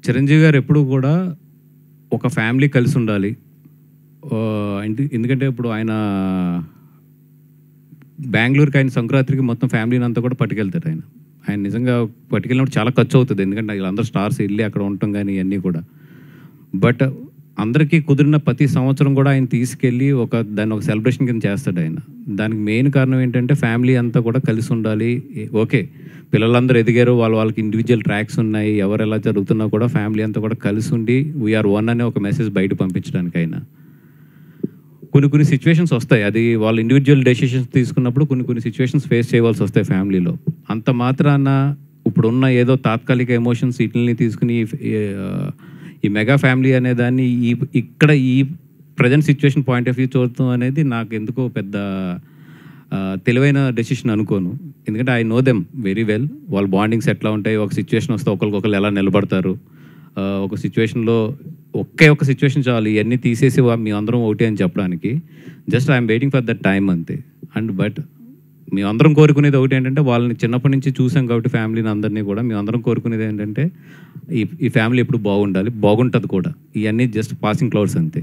చిరంజీవి గారు ఎప్పుడూ కూడా ఒక ఫ్యామిలీ కలిసి ఉండాలి. ఎందుకంటే ఇప్పుడు ఆయన బెంగళూరుకి ఆయన సంక్రాంతికి మొత్తం ఫ్యామిలీని అంతా కూడా పట్టుకెళ్తారు. ఆయన నిజంగా పట్టుకెళ్ళినప్పుడు చాలా ఖర్చు అవుతుంది, ఎందుకంటే వీళ్ళందరూ స్టార్స్ వెళ్ళి అక్కడ ఉండటం కానీ ఇవన్నీ కూడా. బట్ అందరికీ కుదిరిన ప్రతి సంవత్సరం కూడా ఆయన తీసుకెళ్ళి దాన్ని ఒక సెలబ్రేషన్ కింద చేస్తాడు ఆయన. దానికి మెయిన్ కారణం ఏంటంటే ఫ్యామిలీ అంతా కూడా కలిసి ఉండాలి. ఓకే, పిల్లలందరూ ఎదిగారు, వాళ్ళకి ఇండివిజువల్ ట్రాక్స్ ఉన్నాయి, ఎవరు ఎలా జరుగుతున్నా కూడా ఫ్యామిలీ అంతా కూడా కలిసి ఉండి వీఆర్ వన్ అనే ఒక మెసేజ్ బయట పంపించడానికి అయినా కొన్ని సిచ్యువేషన్స్ వస్తాయి. అది వాళ్ళు ఇండివిజువల్ డెసిషన్స్ తీసుకున్నప్పుడు కొన్ని సిచ్యువేషన్స్ ఫేస్ చేయవలసి వస్తాయి ఫ్యామిలీలో. అంత మాత్రాన ఇప్పుడున్న ఏదో తాత్కాలిక ఎమోషన్స్ వీటిని తీసుకుని ఈ మెగా ఫ్యామిలీ అనే దాన్ని ఇక్కడ ఈ present situation point of view చూడటం అనేది నాకు ఎందుకో పెద్ద తెలివైన డెసిషన్ అనుకోను. ఎందుకంటే I know them very well. వాళ్ళ బాండింగ్స్ ఎట్లా ఉంటాయి, ఒక సిచ్యువేషన్ వస్తే ఒకరికొకరు ఎలా నిలబడతారు, ఒక సిచ్యువేషన్లో ఒక సిచ్యువేషన్ చాలు ఇవన్నీ తీసేసి మేమందరం ఒకటి అని చెప్పడానికి. Just I'm waiting for that time అంతే. బట్ మేమందరం కోరుకునేది ఒకటి ఏంటంటే, వాళ్ళని చిన్నప్పటి నుంచి చూసాం కాబట్టి ఫ్యామిలీని అందరినీ కూడా మేమందరం కోరుకునేది ఏంటంటే ఈ ఫ్యామిలీ ఎప్పుడు బాగుండాలి, బాగుంటుంది కూడా. ఇవన్నీ జస్ట్ పాసింగ్ క్లౌడ్స్ అంతే.